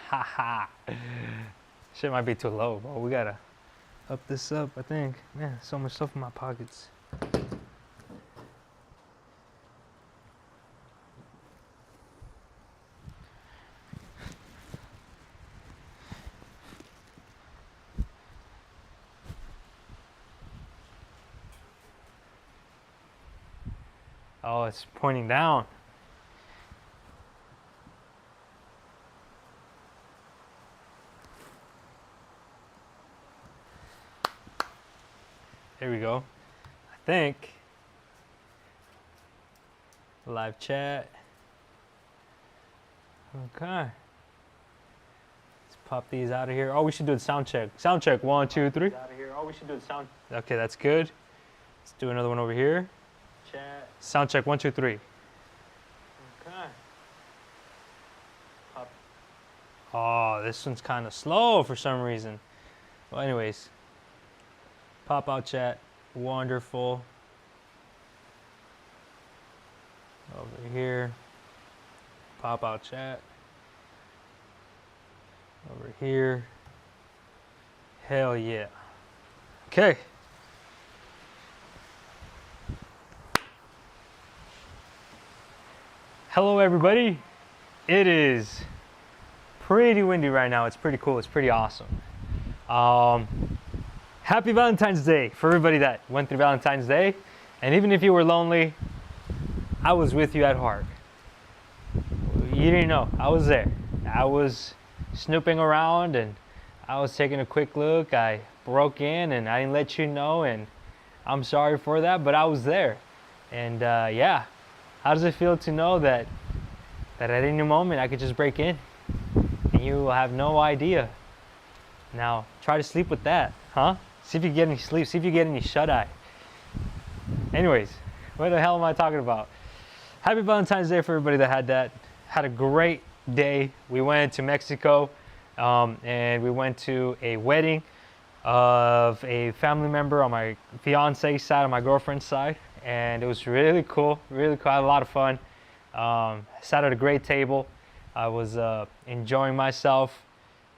Haha. Shit might be too low, bro. We gotta up this up, I think. Man, so much stuff in my pockets. Oh, it's pointing down. There we go. I think. Live chat. Okay. Let's pop these out of here. Oh, we should do a sound check. Sound check. 1, 2, 3. Out of here. Oh, we should do a sound. Okay, that's good. Let's do another one over here. Chat. Sound check. 1, 2, 3. Okay. Pop. Oh, this one's kind of slow for some reason. Well, anyways. Pop out chat. Wonderful. Over here. Pop out chat. Over here. Hell yeah. Okay. Hello everybody. It is pretty windy right now. It's pretty cool. It's pretty awesome. Happy Valentine's Day for everybody that went through Valentine's Day. And even if you were lonely, I was with you at heart. You didn't know. I was there. I was snooping around and I was taking a quick look. I broke in and I didn't let you know, and I'm sorry for that, but I was there. And yeah, how does it feel to know that at any moment I could just break in and you will have no idea? Now, try to sleep with that, huh? See if you get any sleep. See if you get any shut-eye. Anyways, what the hell am I talking about? Happy Valentine's Day for everybody that had that. Had a great day. We went to Mexico and we went to a wedding of a family member on my fiance's side, on my girlfriend's side. And it was really cool, really cool. I had a lot of fun. Sat at a great table. I was enjoying myself.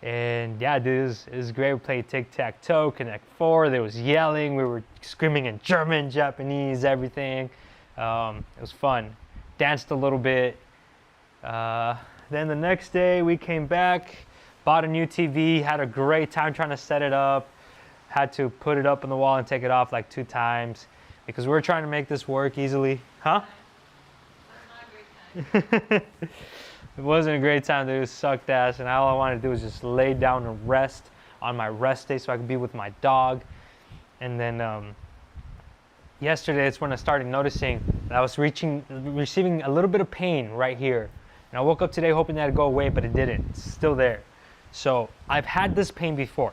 And yeah, dude, it was great. We played tic-tac-toe, Connect 4. There was yelling. We were screaming in German, Japanese, everything. It was fun. Danced a little bit. Then the next day we came back, bought a new TV, had a great time trying to set it up. Had to put it up on the wall and take it off like 2 times because we're trying to make this work easily. Huh? That's not a great time. It wasn't a great time, dude. It sucked ass, and all I wanted to do was just lay down and rest on my rest day so I could be with my dog. And then yesterday, it's when I started noticing that I was receiving a little bit of pain right here. And I woke up today hoping that it'd go away, but it didn't. It's still there. So I've had this pain before.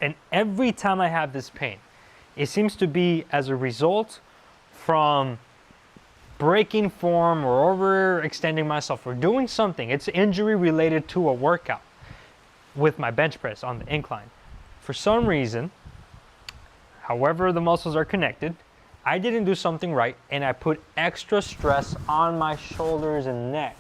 And every time I have this pain, it seems to be as a result from breaking form or overextending myself or doing something. It's injury related to a workout with my bench press on the incline. For some reason, however the muscles are connected, I didn't do something right and I put extra stress on my shoulders and neck.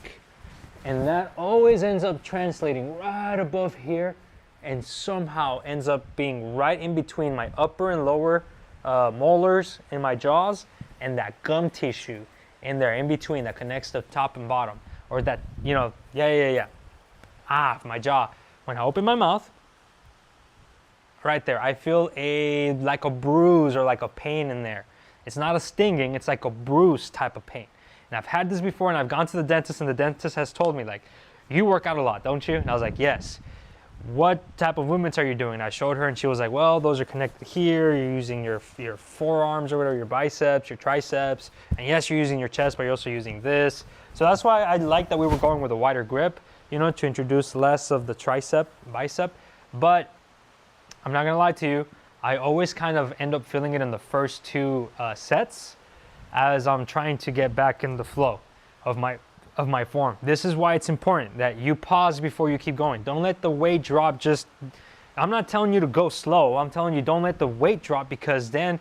And that always ends up translating right above here and somehow ends up being right in between my upper and lower molars in my jaws and that gum tissue in there in between that connects the top and bottom, or that, you know, my jaw. When I open my mouth, right there, I feel like a bruise or like a pain in there. It's not a stinging, it's like a bruise type of pain. And I've had this before, and I've gone to the dentist, and the dentist has told me, like, you work out a lot, don't you? And I was like, yes. What type of movements are you doing? And I showed her, and she was like, well, those are connected here. You're using your forearms or whatever, your biceps, your triceps. And yes, you're using your chest, but you're also using this. So that's why I like that we were going with a wider grip, you know, to introduce less of the bicep. But I'm not going to lie to you. I always kind of end up feeling it in the first 2 sets as I'm trying to get back in the flow of my form. This is why it's important that you pause before you keep going. Don't let the weight drop just, I'm not telling you to go slow. I'm telling you don't let the weight drop, because then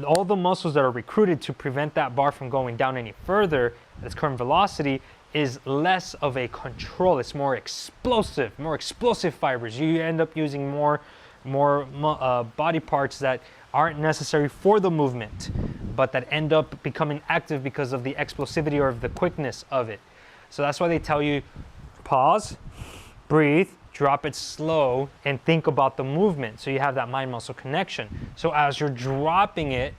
all the muscles that are recruited to prevent that bar from going down any further, its current velocity, is less of a control. It's more explosive fibers. You end up using more body parts that aren't necessary for the movement, but that end up becoming active because of the explosivity or of the quickness of it. So that's why they tell you pause, breathe, drop it slow, and think about the movement. So you have that mind-muscle connection. So as you're dropping it,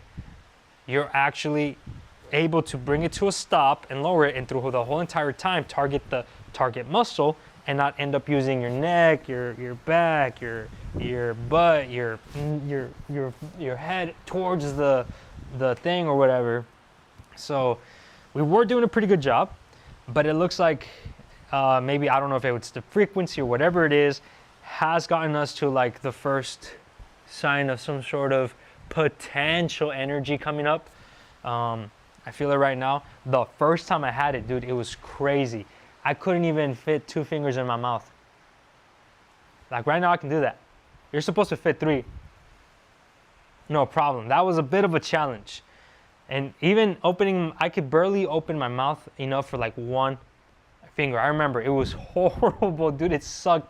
you're actually able to bring it to a stop and lower it, and through the whole entire time target the target muscle and not end up using your neck, your back, your butt, your head towards the thing or whatever. So we were doing a pretty good job, but it looks like maybe, I don't know if it's the frequency or whatever it is, has gotten us to like the first sign of some sort of potential energy coming up. I feel it right now. The first time I had it, dude, it was crazy. I couldn't even fit 2 fingers in my mouth. Like right now I can do that. You're supposed to fit 3. No problem. That was a bit of a challenge. And even opening, I could barely open my mouth enough for like 1 finger. I remember it was horrible, dude. It sucked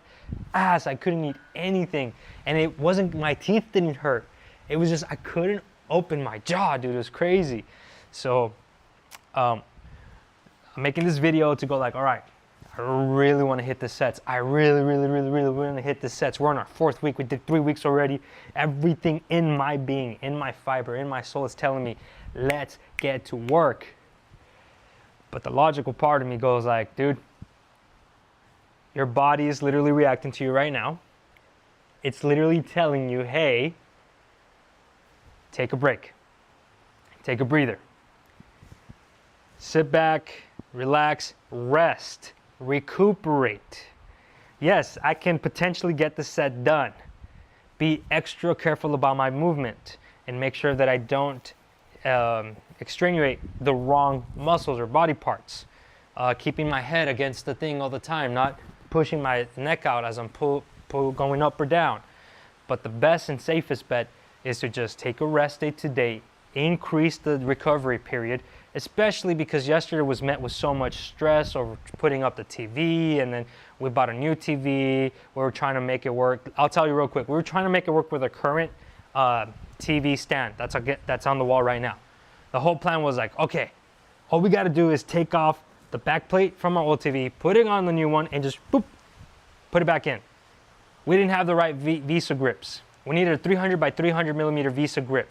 ass. I couldn't eat anything. And it wasn't, my teeth didn't hurt. It was just, I couldn't open my jaw, dude. It was crazy. So I'm making this video to go like, all right, I really want to hit the sets. I really want to hit the sets. We're on our 4th week. We did 3 weeks already. Everything in my being, in my fiber, in my soul is telling me, let's get to work. But the logical part of me goes like, dude, your body is literally reacting to you right now. It's literally telling you, hey, take a break. Take a breather. Sit back, relax, rest, recuperate. Yes, I can potentially get the set done. Be extra careful about my movement and make sure that I don't extenuate the wrong muscles or body parts. Keeping my head against the thing all the time, not pushing my neck out as I'm going up or down. But the best and safest bet is to just take a rest day today, increase the recovery period, especially because yesterday was met with so much stress over putting up the TV, and then we bought a new TV. We were trying to make it work. I'll tell you real quick. We were trying to make it work with a current TV stand that's on the wall right now. The whole plan was like, okay, all we got to do is take off the back plate from our old TV, put it on the new one, and just boop, put it back in. We didn't have the right VESA grips. We needed a 300 by 300 millimeter VESA grip.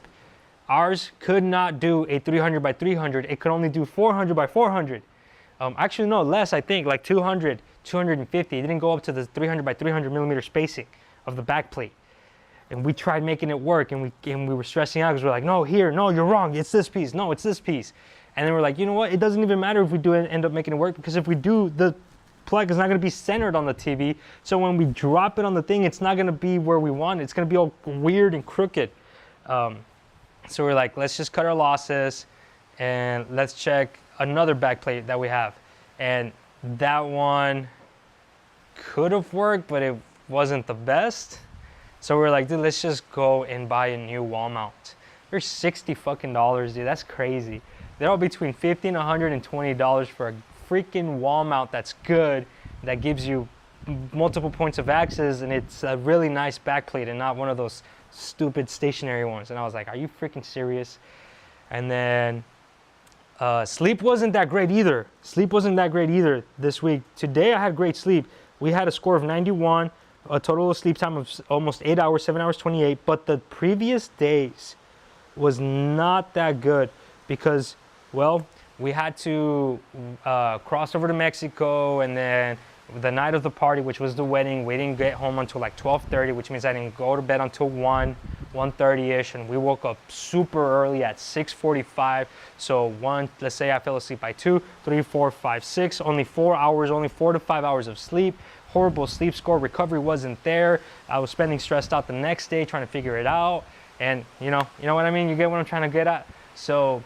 Ours could not do a 300 by 300. It could only do 400 by 400. Actually, no, less, I think, like 200, 250. It didn't go up to the 300 by 300 millimeter spacing of the back plate. And we tried making it work, and we were stressing out because we're like, no, here, no, you're wrong. It's this piece. No, it's this piece. And then we're like, you know what? It doesn't even matter if we do end up making it work, because if we do, the plug is not going to be centered on the TV. So when we drop it on the thing, it's not going to be where we want it. It's going to be all weird and crooked. So we're like, let's just cut our losses and let's check another back plate that we have. And that one could have worked, but it wasn't the best. So we're like, dude, let's just go and buy a new wall mount. They're $60 fucking, dude. That's crazy. They're all between $50 and $120 for a freaking wall mount that's good, that gives you multiple points of access, and it's a really nice back plate and not one of those stupid stationary ones. And I was like, are you freaking serious? And then sleep wasn't that great either. Sleep wasn't that great either this week. Today I had great sleep. We had a score of 91, a total sleep time of almost 8 hours, 7 hours 28. But the previous days was not that good because, well, we had to cross over to Mexico, and then the night of the party, which was the wedding, we didn't get home until like 12:30, which means I didn't go to bed until 1:30ish, and we woke up super early at 6:45. So let's say I fell asleep by 2, 3, 4, 5, 6, only 4 hours, only 4 to 5 hours of sleep. Horrible sleep score. Recovery wasn't there. I was spending stressed out the next day trying to figure it out, and you know what I mean. You get what I'm trying to get at. So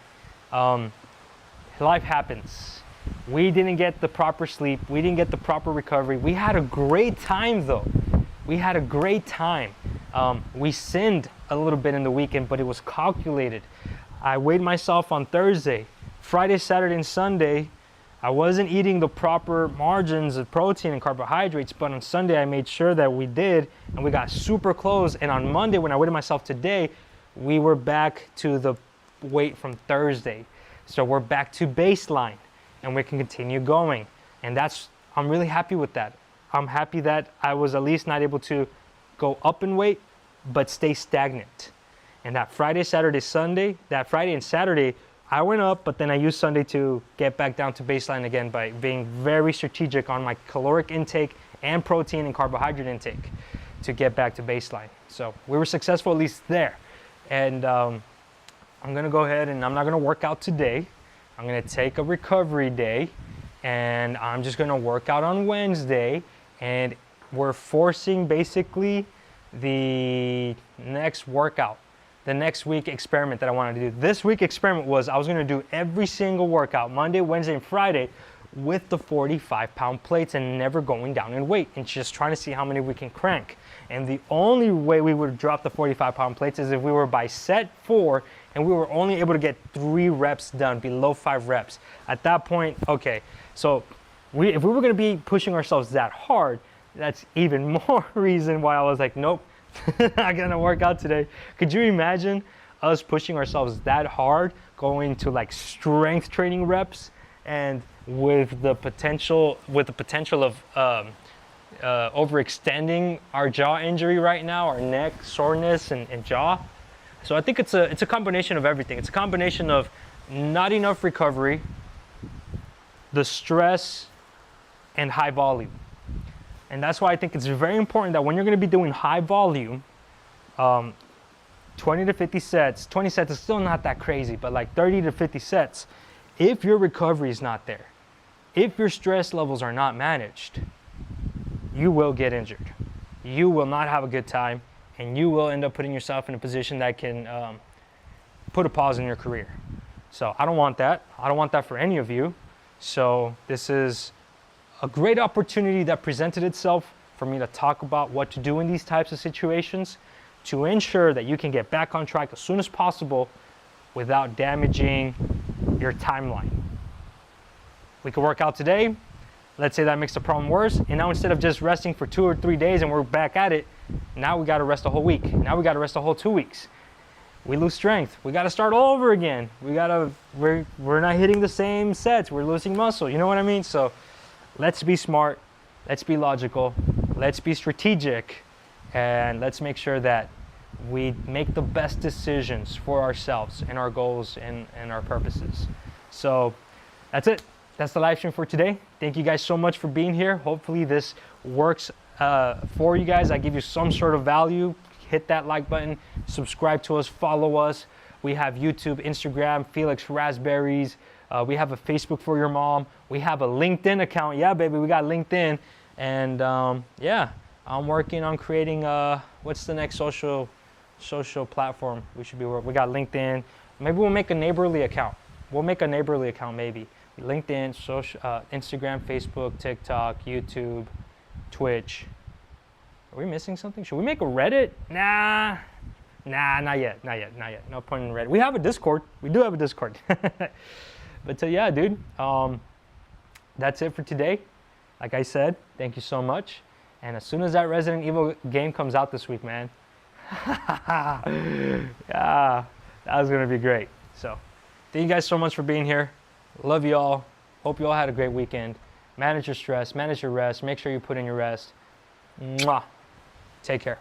life happens. We didn't get the proper sleep. We didn't get the proper recovery. We had a great time though. We had a great time. We sinned a little bit in the weekend, but it was calculated. I weighed myself on Thursday. Friday, Saturday, and Sunday, I wasn't eating the proper margins of protein and carbohydrates, but on Sunday I made sure that we did, and we got super close. And on Monday, when I weighed myself today, we were back to the weight from Thursday. So we're back to baseline, and we can continue going. And I'm really happy with that. I'm happy that I was at least not able to go up in weight, but stay stagnant. And that Friday, Saturday, Sunday, that Friday and Saturday, I went up, but then I used Sunday to get back down to baseline again by being very strategic on my caloric intake and protein and carbohydrate intake to get back to baseline. So we were successful at least there. And I'm gonna go ahead and I'm not gonna work out today. I'm gonna take a recovery day, and I'm just gonna work out on Wednesday, and we're forcing basically the next workout, the next week experiment that I wanted to do. This week experiment was I was gonna do every single workout, Monday, Wednesday, and Friday, with the 45-pound plates and never going down in weight, and just trying to see how many we can crank. And the only way we would drop the 45-pound plates is if we were by set 4 and we were only able to get 3 reps done, below 5 reps. At that point, okay, so if we were gonna be pushing ourselves that hard, that's even more reason why I was like, nope, not gonna work out today. Could you imagine us pushing ourselves that hard, going to like strength training reps, and with the potential of overextending our jaw injury right now, our neck soreness and jaw? So I think it's a combination of everything. It's a combination of not enough recovery, the stress, and high volume. And that's why I think it's very important that when you're going to be doing high volume, 20 to 50 sets, 20 sets is still not that crazy, but like 30 to 50 sets, if your recovery is not there, if your stress levels are not managed, you will get injured. You will not have a good time, and you will end up putting yourself in a position that can put a pause in your career. So I don't want that. I don't want that for any of you. So this is a great opportunity that presented itself for me to talk about what to do in these types of situations to ensure that you can get back on track as soon as possible without damaging your timeline. We could work out today. Let's say that makes the problem worse. And now instead of just resting for 2 or 3 days and we're back at it, now we got to rest a whole week. Now we got to rest a whole 2 weeks. We lose strength. We got to start all over again. We're not hitting the same sets. We're losing muscle. You know what I mean? So let's be smart. Let's be logical. Let's be strategic. And let's make sure that we make the best decisions for ourselves and our goals and our purposes. So that's it. That's the live stream for today. Thank you guys so much for being here. Hopefully this works for you guys. I give you some sort of value. Hit that like button, subscribe to us, follow us. We have YouTube, Instagram, Felix Raspberries. We have a Facebook for your mom. We have a LinkedIn account. Yeah, baby, we got LinkedIn. And yeah, I'm working on creating, what's the next social platform we should be working? We got LinkedIn. Maybe we'll make a Neighborly account. We'll make a Neighborly account maybe. LinkedIn, Instagram, Facebook, TikTok, YouTube, Twitch. Are we missing something? Should we make a Reddit? Nah, not yet. No point in Reddit. We have a Discord. We do have a Discord. But yeah, dude, that's it for today. Like I said, thank you so much. And as soon as that Resident Evil game comes out this week, man, yeah, that was gonna be great. So thank you guys so much for being here. Love you all. Hope you all had a great weekend. Manage your stress, manage your rest. Make sure you put in your rest. Mwah. Take care.